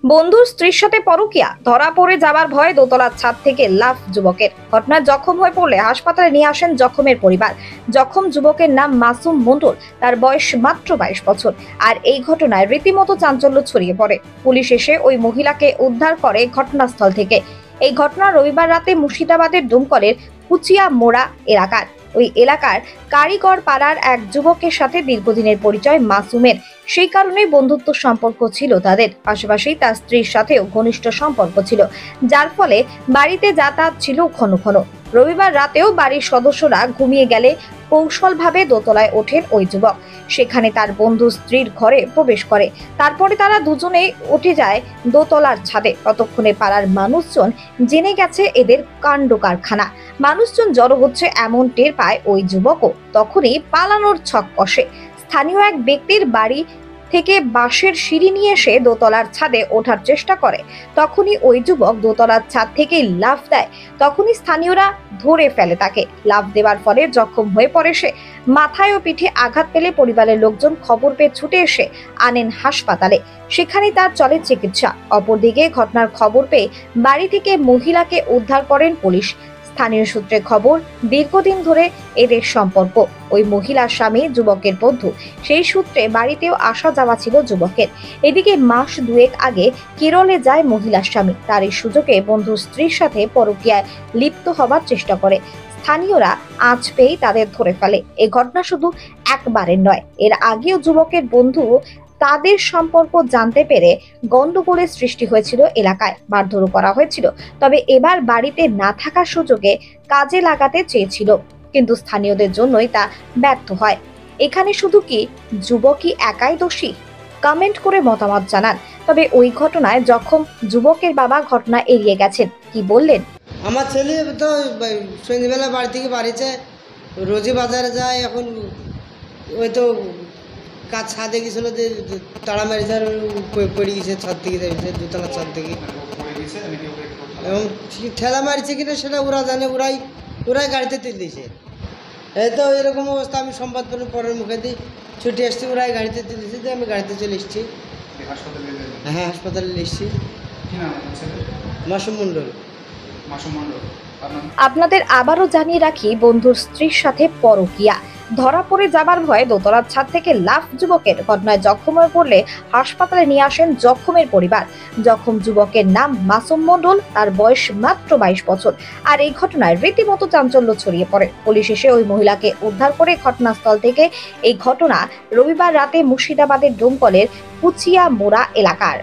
বন্ধুর স্ত্রীর সাথে পরকীয়া, ধরা পড়ে যাবার ভয়ে দোতলার ছাদ থেকে লাফ যুবকের। ঘটনায় জখম হয়ে পড়লে হাসপাতালে নিয়ে আসেন জখমের পরিবার। জখম যুবকের নাম মাসুম মণ্ডল, তার বয়স মাত্র 22 বছর। আর এই ঘটনায় রীতিমতো চাঞ্চল্য ছড়িয়ে পড়ে। পুলিশ এসে ওই মহিলাকে উদ্ধার করে ঘটনাস্থল থেকে। এই ঘটনা রবিবার রাতে মুর্শিদাবাদের ডোমকলের কুচিয়া মোড়া এলাকার। ওই এলাকার কারিগর পাড়ার এক যুবকের সাথে দীর্ঘদিনের পরিচয় মাসুমের। সেই কারণেই বন্ধুত্ব সম্পর্ক ছিল তাদের। পাশাপাশি তার স্ত্রীর সাথেও ঘনিষ্ঠ সম্পর্ক ছিল, যার ফলে বাড়িতে যাতায়াত ছিল ঘন ঘন। রবিবার রাতেও বাড়ির সদস্যরা ঘুমিয়ে গেলে কৌশলভাবে দোতলায় ওঠেন ওই যুবক। সেখানে তার বন্ধু স্ত্রীর ঘরে প্রবেশ করে। তারপরে তারা দুজনেই উঠে যায় দোতলার ছাদে। ততক্ষণে পাড়ার মানুষজন জেনে গেছে এদের কাণ্ড কারখানা। মানুষজন জড়ো হচ্ছে এমন টের পায় ওই যুবকও। তখনই পালানোর ছক কষে। স্থানীয় এক ব্যক্তির বাড়ি থেকে বাঁশের সিঁড়ি নিয়ে এসে দোতলার ছাদে ওঠার চেষ্টা করে। তখনই ওই যুবক দোতলার ছাদ থেকে লাফ দেয়। তখনই স্থানীয়রা ধরে ফেলে তাকে। লাফ দেওয়ার ফলে জখম হয়ে পড়ে সে। মাথায় ও পিঠে আঘাত পেলে পরিবারের লোকজন খবর পেয়ে ছুটে এসে আনেন হাসপাতালে। সেখানে তার চলে চিকিৎসা। অপরদিকে ঘটনার খবর পেয়ে বাড়ি থেকে মহিলাকে উদ্ধার করেন পুলিশ। স্থানীয় সূত্রে খবর, দীর্ঘদিন ধরে এদের সম্পর্ক। ওই মহিলার স্বামী যুবকের বন্ধু। সেই সূত্রে বাড়িতেও আসা যাওয়া ছিল যুবকের। এদিকে মাস দুয়েক আগে কেরলে যায় মহিলার স্বামী। তার এই সুযোগে বন্ধুর স্ত্রীর সাথে পরকীয়ায় লিপ্ত হবার চেষ্টা করে। স্থানীয়রা আঁচ পেয়েই তাদের ধরে ফেলে। এই ঘটনা শুধু একবারের নয়, এর আগেও যুবকের বন্ধু তাদের সম্পর্ক জানতে পেরে গন্ডগোলের সৃষ্টি হয়েছিল এলাকায়। মারধরও করা হয়েছিল। তবে এবার বাড়িতে না থাকার সুযোগে কাজে লাগাতে চেয়েছিল, কিন্তু স্থানীয়দের জন্যই তা ব্যর্থ হয়। এখানে শুধু কি যুবকই একাই দোষী? কমেন্ট করে মতামত জানান। তবে ওই ঘটনায় জখম যুবকের বাবা ঘটনা এড়িয়ে গেছেন। কি বললেন? আমার ছেলে তো সন্ধ্যেবেলা বাড়ি থেকে বাড়িতে রোজই বাজারে যায়। এখন ওই তো কাজ ছাদে গেছিলো, যে তাড়া মেরেছে আর পড়ে গেছে ছাদ থেকে, দোতলার ছাদ থেকে। এবং ঠেলা মারছে কিনা সেটা ওরা জানে। ওরাই গাড়িতে তুলে দিয়েছে। এই তো এরকম অবস্থা। আমি সংবাদ পরের মুখে দিই ছুটে আসছি, ওরাই গাড়িতে তুলে দিয়েছে। যে আমি গাড়িতে চলে এসেছি। হ্যাঁ, হাসপাতালে এসেছি। মাসুম মণ্ডল। আপনাদের আবারও জানিয়ে রাখি, বন্ধুর স্ত্রীর সাথে পরকীয়া, ধরা পড়ে যাবার ভয়ে দোতলার ছাদ থেকে লাফ যুবকের। ঘটনায় জখম হয়ে পড়লে হাসপাতালে নিয়ে আসেন জখমের পরিবার। জখম যুবকের নাম মাসুম মণ্ডল, তার বয়স মাত্র 22 বছর। আর এই ঘটনায় রীতিমতো চাঞ্চল্য ছড়িয়ে পড়ে। পুলিশ এসে ওই মহিলাকে উদ্ধার করে ঘটনাস্থল থেকে। এই ঘটনা রবিবার রাতে মুর্শিদাবাদের ডোমকলের কুচিয়া মোড়া এলাকার।